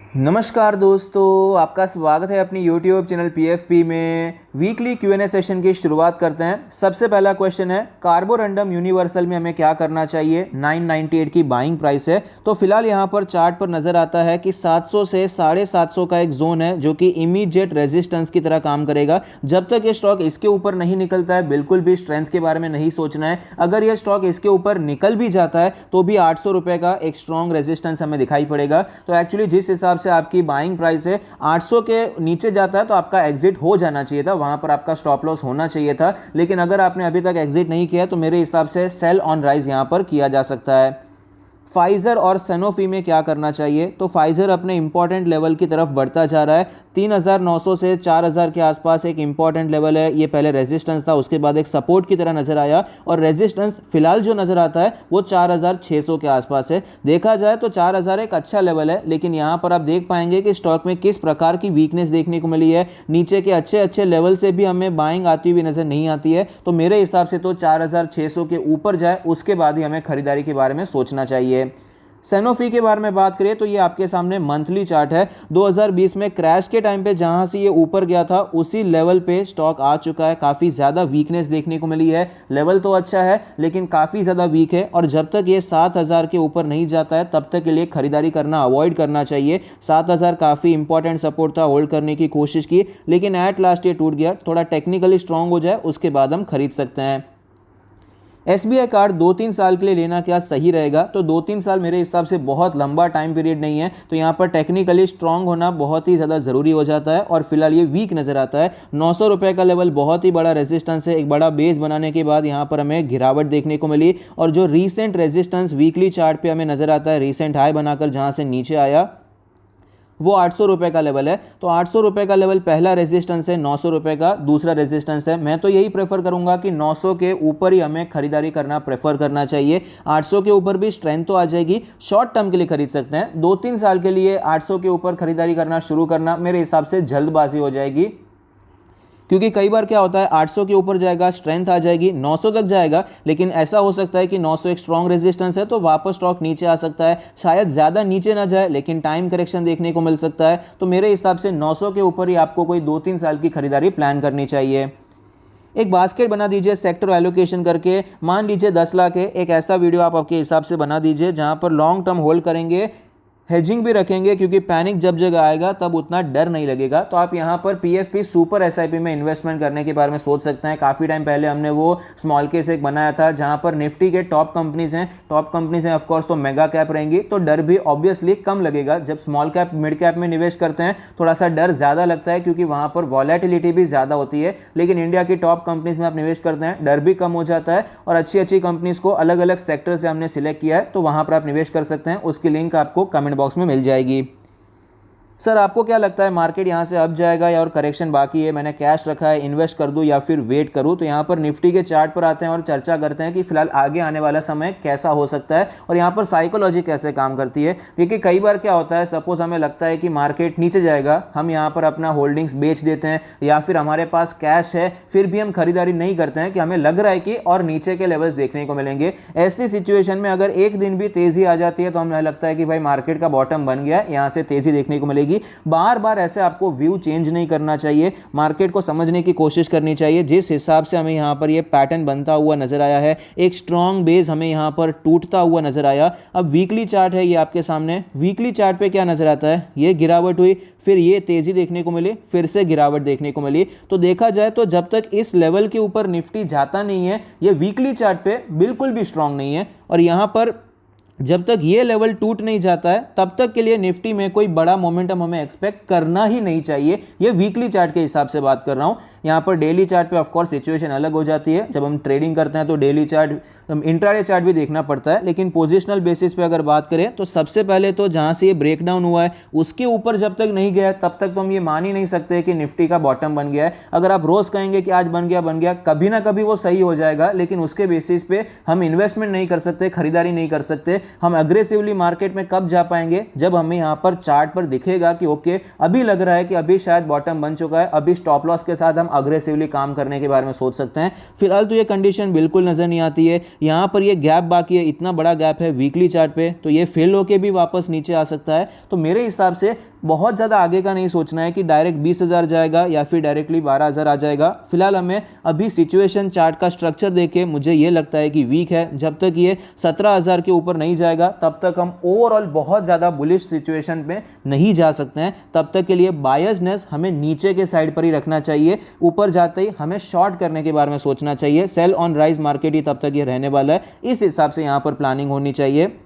नमस्कार दोस्तों, आपका स्वागत है अपनी YouTube चैनल PFP में। वीकली Q&A सेशन की शुरुआत करते हैं। सबसे पहला क्वेश्चन है, कार्बोरंडम यूनिवर्सल में हमें क्या करना चाहिए। 998 की बाइंग प्राइस है। तो फिलहाल यहाँ पर चार्ट पर नज़र आता है कि 700 से 750 का एक जोन है जो कि इमीडिएट रेजिस्टेंस की तरह काम करेगा। जब तक ये स्टॉक इसके ऊपर नहीं निकलता है, बिल्कुल भी स्ट्रेंथ के बारे में नहीं सोचना है। अगर ये स्टॉक इसके ऊपर निकल भी जाता है तो भी 800 रुपये का एक स्ट्रॉन्ग रेजिस्टेंस हमें दिखाई पड़ेगा। तो एक्चुअली जिस हिसाब से आपकी बाइंग प्राइस है 800 के नीचे जाता है तो आपका एग्जिट हो जाना चाहिए था, वहां पर आपका स्टॉप लॉस होना चाहिए था। लेकिन अगर आपने अभी तक एग्जिट नहीं किया तो मेरे हिसाब से सेल ऑन राइज यहां पर किया जा सकता है। फाइजर और सैनोफी में क्या करना चाहिए। तो फाइजर अपने इंपॉर्टेंट लेवल की तरफ बढ़ता जा रहा है। 3900 से 4000 के आसपास एक इंपॉर्टेंट लेवल है। ये पहले रेजिस्टेंस था, उसके बाद एक सपोर्ट की तरह नजर आया और रेजिस्टेंस फिलहाल जो नजर आता है वो 4600 के आसपास है। देखा जाए तो 4000 एक अच्छा लेवल है, लेकिन यहाँ पर आप देख पाएंगे कि स्टॉक में किस प्रकार की वीकनेस देखने को मिली है। नीचे के अच्छे अच्छे लेवल से भी हमें बाइंग आती हुई नजर नहीं आती है। तो मेरे हिसाब से तो 4600 के ऊपर जाए उसके बाद ही हमें खरीदारी के बारे में सोचना चाहिए। सैनोफी के बारे में बात करें तो ये आपके सामने मंथली चार्ट है। 2020 में क्रैश के टाइम पे जहां से ये ऊपर गया था उसी लेवल पे स्टॉक आ चुका है। काफ़ी ज़्यादा वीकनेस देखने को मिली है। लेवल तो अच्छा है लेकिन काफ़ी ज़्यादा वीक है और जब तक ये 7000 के ऊपर नहीं जाता है तब तक के लिए खरीदारी करना अवॉइड करना चाहिए। 7000 काफ़ी इंपॉर्टेंट सपोर्ट था, होल्ड करने की कोशिश की लेकिन एट लास्ट ये टूट गया। थोड़ा टेक्निकली स्ट्रांग हो जाए उसके बाद हम खरीद सकते हैं। SBI कार्ड 2-3 साल के लिए लेना क्या सही रहेगा। तो 2-3 साल मेरे हिसाब से बहुत लंबा टाइम पीरियड नहीं है। तो यहाँ पर टेक्निकली स्ट्रांग होना बहुत ही ज़्यादा ज़रूरी हो जाता है और फिलहाल ये वीक नज़र आता है। 900 रुपये का लेवल बहुत ही बड़ा रेजिस्टेंस है। एक बड़ा बेस बनाने के बाद यहाँ पर हमें गिरावट देखने को मिली और जो रीसेंट रेजिस्टेंस वीकली चार्ट पर हमें नज़र आता है, रीसेंट हाई बनाकर जहाँ से नीचे आया वो 800 रुपये का लेवल है। तो 800 रुपये का लेवल पहला रेजिस्टेंस है, 900 रुपये का दूसरा रेजिस्टेंस है। मैं तो यही प्रेफर करूंगा कि 900 के ऊपर ही हमें खरीदारी करना प्रेफर करना चाहिए। 800 के ऊपर भी स्ट्रेंथ तो आ जाएगी, शॉर्ट टर्म के लिए खरीद सकते हैं। 2-3 साल के लिए 800 के ऊपर खरीदारी करना शुरू करना मेरे हिसाब से जल्दबाजी हो जाएगी, क्योंकि कई बार क्या होता है 800 के ऊपर जाएगा, स्ट्रेंथ आ जाएगी, 900 तक जाएगा, लेकिन ऐसा हो सकता है कि 900 एक स्ट्रॉन्ग रेजिस्टेंस है तो वापस स्टॉक नीचे आ सकता है। शायद ज़्यादा नीचे ना जाए लेकिन टाइम करेक्शन देखने को मिल सकता है। तो मेरे हिसाब से 900 के ऊपर ही आपको कोई 2-3 साल की खरीदारी प्लान करनी चाहिए। एक बास्केट बना दीजिए सेक्टर एलोकेशन करके। मान लीजिए 10 लाख है, एक ऐसा वीडियो आप आपके हिसाब से बना दीजिए जहां पर लॉन्ग टर्म होल्ड करेंगे, हेजिंग भी रखेंगे, क्योंकि पैनिक जब जगह आएगा तब उतना डर नहीं लगेगा। तो आप यहाँ पर PFP सुपर SIP में इन्वेस्टमेंट करने के बारे में सोच सकते हैं। काफ़ी टाइम पहले हमने वो स्मॉल केस एक बनाया था जहाँ पर निफ्टी के टॉप कंपनीज हैं ऑफकोर्स, तो मेगा कैप रहेंगी तो डर भी ऑब्वियसली कम लगेगा। जब स्मॉल कैप मिड कैप में निवेश करते हैं थोड़ा सा डर ज़्यादा लगता है क्योंकि वहाँ पर वॉलेटिलिटी भी ज़्यादा होती है, लेकिन इंडिया की टॉप कंपनीज में आप निवेश करते हैं डर भी कम हो जाता है और अच्छी अच्छी कंपनीज को अलग अलग सेक्टर से हमने सिलेक्ट किया है तो वहाँ पर आप निवेश कर सकते हैं। उसकी लिंक आपको कमेंट बॉक्स में मिल जाएगी। सर आपको क्या लगता है मार्केट यहाँ से अप जाएगा या और करेक्शन बाकी है, मैंने कैश रखा है, इन्वेस्ट कर दूँ या फिर वेट करूँ। तो यहाँ पर निफ्टी के चार्ट पर आते हैं और चर्चा करते हैं कि फिलहाल आगे आने वाला समय कैसा हो सकता है और यहाँ पर साइकोलॉजी कैसे काम करती है। क्योंकि कई बार क्या होता है, सपोज हमें लगता है कि मार्केट नीचे जाएगा, हम यहाँ पर अपना होल्डिंग्स बेच देते हैं या फिर हमारे पास कैश है फिर भी हम खरीदारी नहीं करते हैं कि हमें लग रहा है कि और नीचे के लेवल्स देखने को मिलेंगे। ऐसी सिचुएशन में अगर एक दिन भी तेजी आ जाती है तो हमें लगता है कि भाई मार्केट का बॉटम बन गया, यहाँ से तेजी देखने को मिलेगी। बार बार ऐसे आपको व्यू चेंज नहीं करना चाहिए, मार्केट को समझने की कोशिश करनी चाहिए। जिस हिसाब से हमें यहाँ पर ये पैटर्न बनता हुआ नजर आया है, एक स्ट्रॉन्ग बेस हमें यहाँ पर टूटता हुआ नजर आया। अब वीकली चार्ट है ये आपके सामने, वीकली चार्ट पे क्या नजर आता है, ये गिरावट हुई, फिर ये तेजी देखने को मिली, फिर से गिरावट देखने को मिली। तो देखा जाए तो जब तक इस लेवल के ऊपर निफ्टी जाता नहीं है, ये वीकली चार्ट पे बिल्कुल भी स्ट्रॉन्ग नहीं है और यहाँ पर जब तक ये लेवल टूट नहीं जाता है तब तक के लिए निफ्टी में कोई बड़ा मोमेंटम हमें एक्सपेक्ट करना ही नहीं चाहिए। ये वीकली चार्ट के हिसाब से बात कर रहा हूं। यहाँ पर डेली चार्ट पे ऑफ कोर्स सिचुएशन अलग हो जाती है, जब हम ट्रेडिंग करते हैं तो डेली चार्ट, इंट्राडे चार्ट भी देखना पड़ता है, लेकिन पोजिशनल बेसिस पे अगर बात करें तो सबसे पहले तो जहाँ से ये ब्रेकडाउन हुआ है उसके ऊपर जब तक नहीं गया तब तक तो हम ये मान ही नहीं सकते कि निफ्टी का बॉटम बन गया है। अगर आप रोज कहेंगे कि आज बन गया, कभी ना कभी वो सही हो जाएगा, लेकिन उसके बेसिस पे हम इन्वेस्टमेंट नहीं कर सकते, खरीदारी नहीं कर सकते। हम अग्रेसिवली मार्केट में कब जा पाएंगे, जब हमें यहां पर चार्ट पर दिखेगा कि ओके अभी लग रहा है कि अभी शायद बॉटम बन चुका है, अभी स्टॉप लॉस के साथ हम अग्रेसिवली काम करने के बारे में सोच सकते हैं। फिलहाल तो ये कंडीशन बिल्कुल नजर नहीं आती है। यहां पर ये गैप बाकी है, इतना बड़ा गैप है वीकली चार्ट पे, तो ये फेल होके भी वापस नीचे आ सकता है। तो मेरे हिसाब से बहुत ज़्यादा आगे का नहीं सोचना है कि डायरेक्ट 20,000 जाएगा या फिर डायरेक्टली 12,000 आ जाएगा। फिलहाल हमें अभी सिचुएशन चार्ट का स्ट्रक्चर देके मुझे ये लगता है कि वीक है। जब तक ये 17,000 के ऊपर नहीं जाएगा तब तक हम ओवरऑल बहुत ज़्यादा बुलिश सिचुएशन पे नहीं जा सकते हैं। तब तक के लिए बायसनेस हमें नीचे के साइड पर ही रखना चाहिए। ऊपर जाते ही हमें शॉर्ट करने के बारे में सोचना चाहिए। सेल ऑन राइज मार्केट ही तब तक ये रहने वाला है, इस हिसाब से यहाँ पर प्लानिंग होनी चाहिए।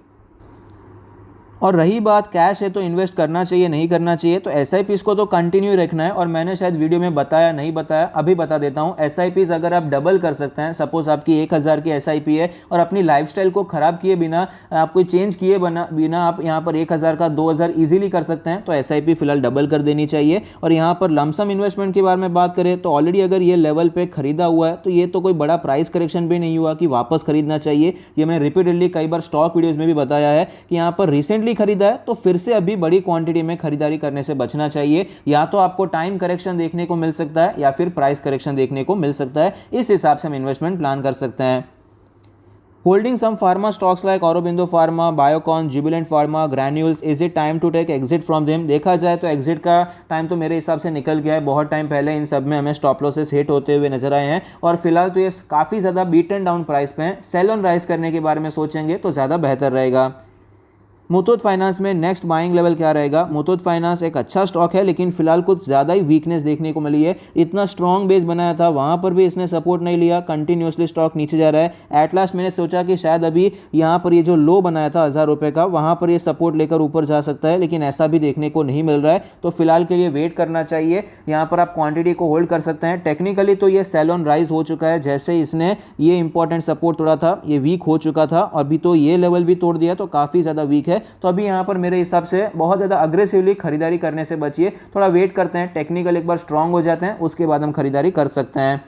और रही बात कैश है तो इन्वेस्ट करना चाहिए नहीं करना चाहिए, तो एसआईपीज़ को तो कंटिन्यू रखना है। और मैंने शायद वीडियो में बताया नहीं बताया, अभी बता देता हूँ। एसआईपीज़ अगर आप डबल कर सकते हैं, सपोज आपकी 1,000 की एसआईपी है और अपनी लाइफस्टाइल को ख़राब किए बिना, आप कोई चेंज किए बिना आप यहाँ पर 1,000 का 2,000 ईजिली कर सकते हैं, तो एसआईपी फिलहाल डबल कर देनी चाहिए। और यहाँ पर लमसम इन्वेस्टमेंट के बारे में बात करें तो ऑलरेडी अगर ये लेवल पर खरीदा हुआ है तो ये तो कोई बड़ा प्राइस करेक्शन भी नहीं हुआ कि वापस खरीदना चाहिए। ये मैंने रिपीटेडली कई बार स्टॉक वीडियोज़ में भी बताया है कि यहाँ पर रिसेंटली खरीदा है तो फिर से अभी बड़ी क्वांटिटी में खरीदारी करने से बचना चाहिए। या तो आपको टाइम करेक्शन देखने को मिल सकता है या फिर प्राइस करेक्शन देखने को मिल सकता है। इस हिसाब से हम इन्वेस्टमेंट प्लान कर सकते हैं। Holding some pharma stocks like Aurobindo pharma, Biocon, Jubilant pharma, Granules, is it time to take exit from them? देखा जाए तो एग्जिट का टाइम तो मेरे हिसाब से निकल गया है। बहुत टाइम पहले इन सब में हमें स्टॉप लॉसेस हिट होते हुए नजर आए हैं और फिलहाल तो ये काफ़ी ज़्यादा बीटन डाउन प्राइस पे हैं। सेल ऑन राइज करने के बारे में सोचेंगे तो ज़्यादा बेहतर रहेगा। मुथूट फाइनेंस में नेक्स्ट बाइंग लेवल क्या रहेगा? मुथूट फाइनेंस एक अच्छा स्टॉक है लेकिन फिलहाल कुछ ज़्यादा ही वीकनेस देखने को मिली है। इतना स्ट्रॉन्ग बेस बनाया था, वहाँ पर भी इसने सपोर्ट नहीं लिया, कंटिन्यूसली स्टॉक नीचे जा रहा है। एट लास्ट मैंने सोचा कि शायद अभी यहाँ पर ये जो लो बनाया था 1,000 रुपये का, वहाँ पर ये सपोर्ट लेकर ऊपर जा सकता है, लेकिन ऐसा भी देखने को नहीं मिल रहा है। तो फिलहाल के लिए वेट करना चाहिए। यहाँ पर आप क्वान्टिटी को होल्ड कर सकते हैं। टेक्निकली तो ये सेल ऑन राइज हो चुका है, जैसे इसने ये इंपॉर्टेंट सपोर्ट तोड़ा था ये वीक हो चुका था, अभी तो ये लेवल भी तोड़ दिया तो काफ़ी ज़्यादा वीक है। तो अभी यहाँ पर मेरे हिसाब से बहुत ज़्यादा अग्रेसिवली खरीदारी करने से बचिए, थोड़ा वेट करते हैं, टेक्निकल एक बार स्ट्रांग हो जाते हैं उसके बाद हम खरीदारी कर सकते हैं।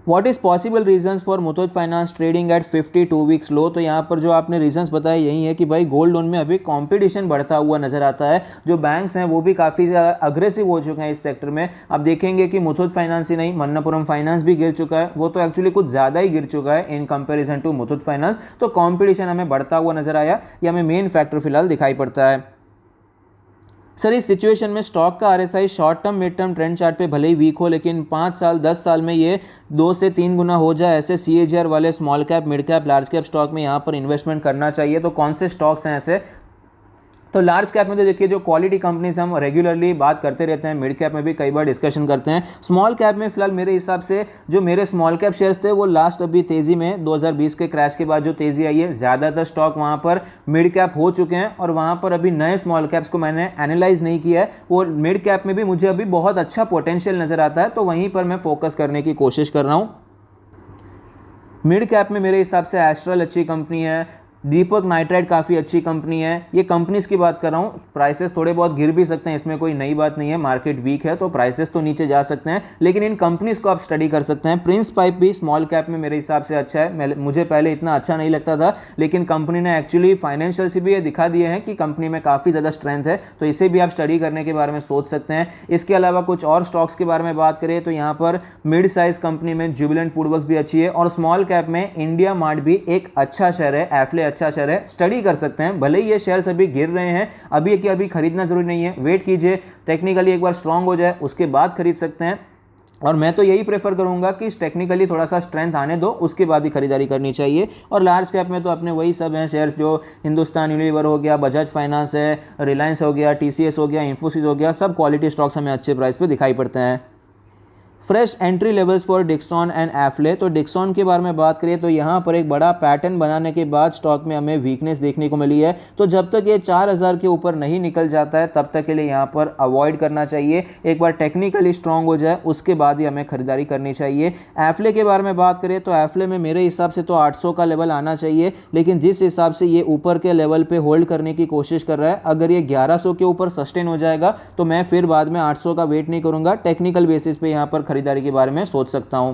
What is possible reasons for Muthoot finance trading at 52 weeks low? तो यहाँ पर जो आपने रीजंस बताए यही है कि भाई गोल्ड लोन में अभी कंपटीशन बढ़ता हुआ नजर आता है। जो बैंक्स हैं वो भी काफ़ी ज़्यादा अग्रेसिव हो चुके हैं इस सेक्टर में। आप देखेंगे कि मुथूट फाइनेंस ही नहीं, मन्नपुरम फाइनेंस भी गिर चुका है, वो तो एक्चुअली कुछ ज़्यादा ही गिर चुका है in comparison to Muthoot finance. तो कॉम्पिटिशन हमें बढ़ता हुआ नजर आया, ये हमें मेन फैक्टर फिलहाल दिखाई पड़ता है। सर इस सिचुएशन में स्टॉक का RSI short term mid term trend chart पे भले ही वीक हो, लेकिन 5 साल 10 साल में ये 2 से 3 गुना हो जाए, ऐसे सीएजीआर वाले small cap mid cap large cap stock में यहाँ पर इन्वेस्टमेंट करना चाहिए। तो कौन से स्टॉक्स हैं ऐसे? तो लार्ज कैप में तो देखिए जो क्वालिटी कंपनीज हम रेगुलरली बात करते रहते हैं, मिड कैप में भी कई बार डिस्कशन करते हैं। स्मॉल कैप में फिलहाल मेरे हिसाब से जो मेरे स्मॉल कैप शेयर्स थे वो लास्ट अभी तेज़ी में 2020 के क्रैश के बाद जो तेज़ी आई है, ज़्यादातर स्टॉक वहाँ पर मिड कैप हो चुके हैं और वहाँ पर अभी नए स्मॉल कैप्स को मैंने एनालाइज नहीं किया है। वो मिड कैप में भी मुझे अभी बहुत अच्छा पोटेंशियल नज़र आता है, तो वहीं पर मैं फोकस करने की कोशिश कर रहा हूँ। मिड कैप में मेरे हिसाब से एस्ट्रल अच्छी कंपनी है, दीपक नाइट्राइट काफ़ी अच्छी कंपनी है। ये कंपनीज की बात कर रहा हूँ। प्राइसेस थोड़े बहुत गिर भी सकते हैं, इसमें कोई नई बात नहीं है, मार्केट वीक है तो प्राइसेस तो नीचे जा सकते हैं, लेकिन इन कंपनीज को आप स्टडी कर सकते हैं। प्रिंस पाइप भी स्मॉल कैप में मेरे हिसाब से अच्छा है। मुझे पहले इतना अच्छा नहीं लगता था, लेकिन कंपनी ने एक्चुअली फाइनेंशियल से भी ये दिखा दिए हैं कि कंपनी में काफ़ी ज़्यादा स्ट्रेंथ है, तो इसे भी आप स्टडी करने के बारे में सोच सकते हैं। इसके अलावा कुछ और स्टॉक्स के बारे में बात करें तो यहाँ पर मिड साइज कंपनी में जुबिलेंट फूडवर्क्स भी अच्छी है और स्मॉल कैप में इंडिया मार्ट भी एक अच्छा शेयर है, एफले अच्छा शेयर है, स्टडी कर सकते हैं। भले ही ये शेयर्स अभी गिर रहे हैं, अभी कि अभी खरीदना जरूरी नहीं है, वेट कीजिए, टेक्निकली एक बार स्ट्रांग हो जाए उसके बाद खरीद सकते हैं। और मैं तो यही प्रेफर करूंगा कि टेक्निकली थोड़ा सा स्ट्रेंथ आने दो उसके बाद ही खरीदारी करनी चाहिए। और लार्ज कैप में तो अपने वही सब हैं शेयर्स, जो हिंदुस्तान यूनिलीवर हो गया, बजाज फाइनेंस है, रिलायंस हो गया, टीसीएस हो गया, इन्फोसिस हो गया, सब क्वालिटी स्टॉक्स हमें अच्छे प्राइस पे दिखाई पड़ते हैं। Fresh entry levels for Dixon and Affle. तो डिक्सॉन के बारे में बात करें तो यहाँ पर एक बड़ा पैटर्न बनाने के बाद स्टॉक में हमें वीकनेस देखने को मिली है, तो जब तक ये 4,000 के ऊपर नहीं निकल जाता है तब तक के लिए यहाँ पर अवॉइड करना चाहिए। एक बार टेक्निकली स्ट्रांग हो जाए उसके बाद ही हमें खरीदारी करनी चाहिए। एफले के बारे में बात करें तो एफले में मेरे हिसाब से तो 800 का लेवल आना चाहिए, लेकिन जिस हिसाब से ये ऊपर के लेवल पे होल्ड करने की कोशिश कर रहा है, अगर ये 1100 के ऊपर सस्टेन हो जाएगा तो मैं फिर बाद में 800 का वेट नहीं करूँगा, टेक्निकल बेसिस पे यहाँ पर खरीदारी के बारे में सोच सकता हूं।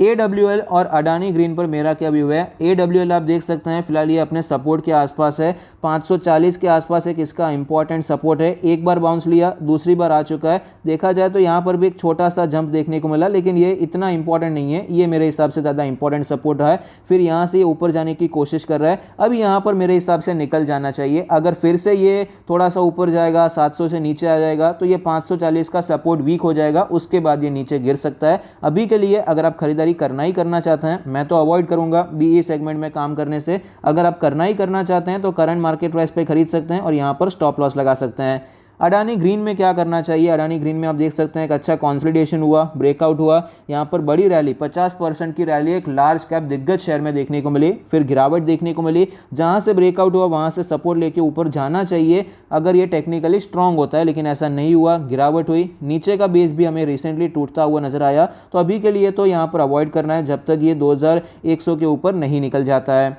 AWL और अडानी ग्रीन पर मेरा क्या व्यू है। AWL आप देख सकते हैं फिलहाल ये अपने सपोर्ट के आसपास है, 540 के आसपास एक इसका इंपॉर्टेंट सपोर्ट है। एक बार बाउंस लिया, दूसरी बार आ चुका है। देखा जाए तो यहाँ पर भी एक छोटा सा जंप देखने को मिला, लेकिन ये इतना इंपॉर्टेंट नहीं है, ये मेरे हिसाब से ज़्यादा इंपॉर्टेंट सपोर्ट है। फिर यहाँ से ये ऊपर जाने की कोशिश कर रहा है, अब यहाँ पर मेरे हिसाब से निकल जाना चाहिए। अगर फिर से ये थोड़ा सा ऊपर जाएगा, 700 से नीचे आ जाएगा, तो ये 540 का सपोर्ट वीक हो जाएगा, उसके बाद ये नीचे गिर सकता है। अभी के लिए अगर आप खरीदारी करना चाहते हैं, मैं तो अवॉइड करूंगा बीई सेगमेंट में काम करने से। अगर आप करना चाहते हैं तो करंट मार्केट प्राइस पे खरीद सकते हैं और यहां पर स्टॉप लॉस लगा सकते हैं। अडानी ग्रीन में क्या करना चाहिए, अडानी ग्रीन में आप देख सकते हैं एक अच्छा कंसोलिडेशन हुआ, ब्रेकआउट हुआ, यहाँ पर बड़ी रैली 50% की रैली एक लार्ज कैप दिग्गज शेयर में देखने को मिली, फिर गिरावट देखने को मिली। जहाँ से ब्रेकआउट हुआ वहाँ से सपोर्ट लेके ऊपर जाना चाहिए अगर ये टेक्निकली स्ट्रांग होता है, लेकिन ऐसा नहीं हुआ, गिरावट हुई। नीचे का बेस भी हमें रिसेंटली टूटता हुआ नजर आया, तो अभी के लिए तो यहाँ पर अवॉइड करना है जब तक ये 2100 के ऊपर नहीं निकल जाता है।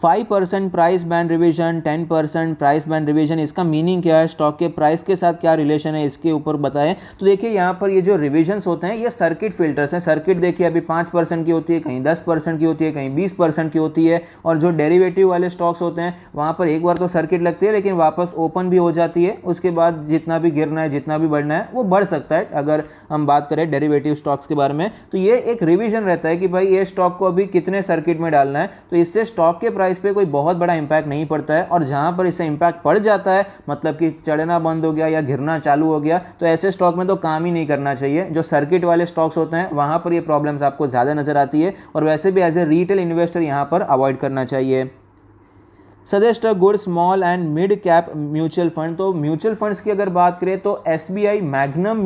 5% price band revision, 10% price band revision, इसका मीनिंग क्या है, स्टॉक के प्राइस के साथ क्या रिलेशन है, इसके ऊपर बताएं। तो देखिए यहाँ पर ये जो रिवीजन्स होते हैं ये सर्किट फिल्टर्स हैं। सर्किट देखिए अभी 5% की होती है, कहीं 10% की होती है, कहीं 20% की होती है। और जो डेरिवेटिव वाले स्टॉक्स होते हैं वहाँ पर एक बार तो सर्किट लगती है, लेकिन वापस ओपन भी हो जाती है। उसके बाद जितना भी गिरना है, जितना भी बढ़ना है वो बढ़ सकता है। अगर हम बात करें डेरिवेटिव स्टॉक्स के बारे में, तो ये एक रिवीजन रहता है कि भाई ये स्टॉक को अभी कितने सर्किट में डालना है। तो इससे स्टॉक के प्राइस पे कोई बहुत बड़ा इंपैक्ट नहीं पड़ता है, और जहां पर इससे इंपैक्ट पड़ जाता है, मतलब कि चढ़ना बंद हो गया या गिरना चालू हो गया, तो ऐसे स्टॉक में तो काम ही नहीं करना चाहिए। जो सर्किट वाले स्टॉक्स होते हैं वहां पर ये प्रॉब्लम्स आपको ज्यादा नजर आती है, और वैसे भी एज ए रिटेल इन्वेस्टर यहां पर अवॉइड करना चाहिए। Suggest a good small and mid cap mutual fund. तो म्यूचुअल फंड्स की अगर बात करें तो SBI magnum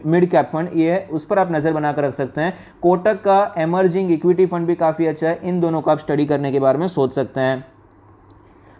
mid cap fund ये है, उस पर आप नज़र बनाकर रख सकते हैं। कोटक का एमर्जिंग इक्विटी फंड भी काफ़ी अच्छा है, इन दोनों को आप स्टडी करने के बारे में सोच सकते हैं।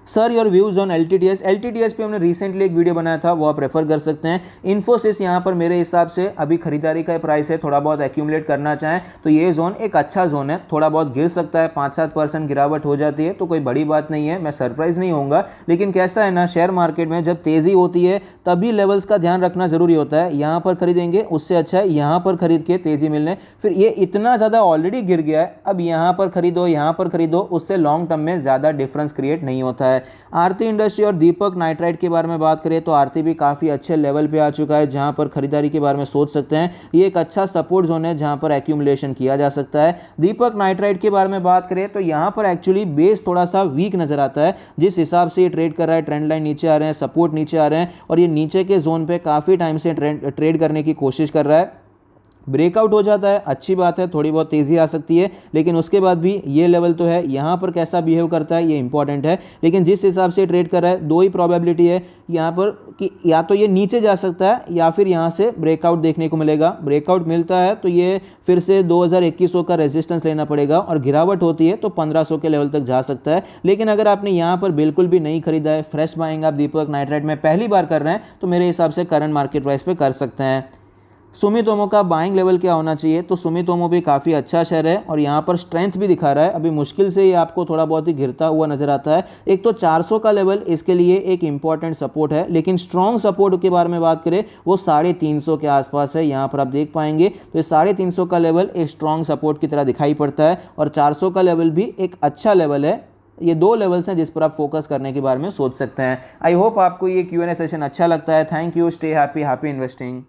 Sir your views on LTTS पे हमने रिसेंटली एक वीडियो बनाया था, वो आप रेफर कर सकते हैं। इन्फोसिस यहाँ पर मेरे हिसाब से अभी खरीदारी का प्राइस है, थोड़ा बहुत एक्यूमुलेट करना चाहें तो ये जोन एक अच्छा जोन है। थोड़ा बहुत गिर सकता है, 5-7% गिरावट हो जाती है तो कोई बड़ी बात नहीं है, मैं सरप्राइज नहीं होऊंगा। लेकिन कैसा है ना, शेयर मार्केट में जब तेज़ी होती है तभी लेवल्स का ध्यान रखना ज़रूरी होता है। यहाँ पर खरीदेंगे उससे अच्छा है यहाँ पर खरीद के तेज़ी मिलने। फिर ये इतना ज़्यादा ऑलरेडी गिर गया है, अब यहाँ पर खरीदो, उससे लॉन्ग टर्म में ज़्यादा डिफरेंस क्रिएट नहीं होता है। आरती इंडस्ट्री और दीपक नाइट्राइट के बारे में बात करें तो आरती भी काफ़ी अच्छे लेवल पे आ चुका है, जहां पर खरीदारी के बारे में सोच सकते हैं। ये एक अच्छा सपोर्ट जोन है जहां पर एक्यूमुलेशन किया जा सकता है। दीपक नाइट्राइट के बारे में बात करें तो यहां पर एक्चुअली बेस थोड़ा सा वीक नजर आता है, जिस हिसाब से ये ट्रेड कर रहा है। ट्रेंड लाइन नीचे आ रहे हैं, सपोर्ट नीचे आ रहे हैं, और ये नीचे के जोन पे काफ़ी टाइम से ट्रेड करने की कोशिश कर रहा है। ब्रेकआउट हो जाता है, अच्छी बात है, थोड़ी बहुत तेज़ी आ सकती है, लेकिन उसके बाद भी ये लेवल तो है। यहाँ पर कैसा बिहेव करता है ये इंपॉर्टेंट है, लेकिन जिस हिसाब से ट्रेड कर रहा है दो ही प्रोबेबिलिटी है यहाँ पर कि या तो ये नीचे जा सकता है या फिर यहाँ से ब्रेकआउट देखने को मिलेगा। ब्रेकआउट मिलता है तो ये फिर से 2100 का रेजिस्टेंस लेना पड़ेगा, और गिरावट होती है तो 1500 के लेवल तक जा सकता है। लेकिन अगर आपने यहाँ पर बिल्कुल भी नहीं खरीदा है, फ्रेश बाइंग आप दीपक नाइट्राइट में पहली बार कर रहे हैं, तो मेरे हिसाब से करंट मार्केट प्राइस पे कर सकते हैं। सुमितोमो का बाइंग लेवल क्या होना चाहिए, तो सुमितोमो भी काफ़ी अच्छा शेयर है और यहाँ पर स्ट्रेंथ भी दिखा रहा है। अभी मुश्किल से ये आपको थोड़ा बहुत ही गिरता हुआ नजर आता है। एक तो 400 का लेवल इसके लिए एक इंपॉर्टेंट सपोर्ट है, लेकिन स्ट्रॉन्ग सपोर्ट के बारे में बात करें वो 350 के आसपास है। यहाँ पर आप देख पाएंगे तो ये 350 का लेवल एक स्ट्रॉन्ग सपोर्ट की तरह दिखाई पड़ता है, और 400 का लेवल भी एक अच्छा लेवल है। ये दो लेवल्स हैं जिस पर आप फोकस करने के बारे में सोच सकते हैं। आई होप आपको ये Q&A सेशन अच्छा लगता है। Thank you, stay happy investing.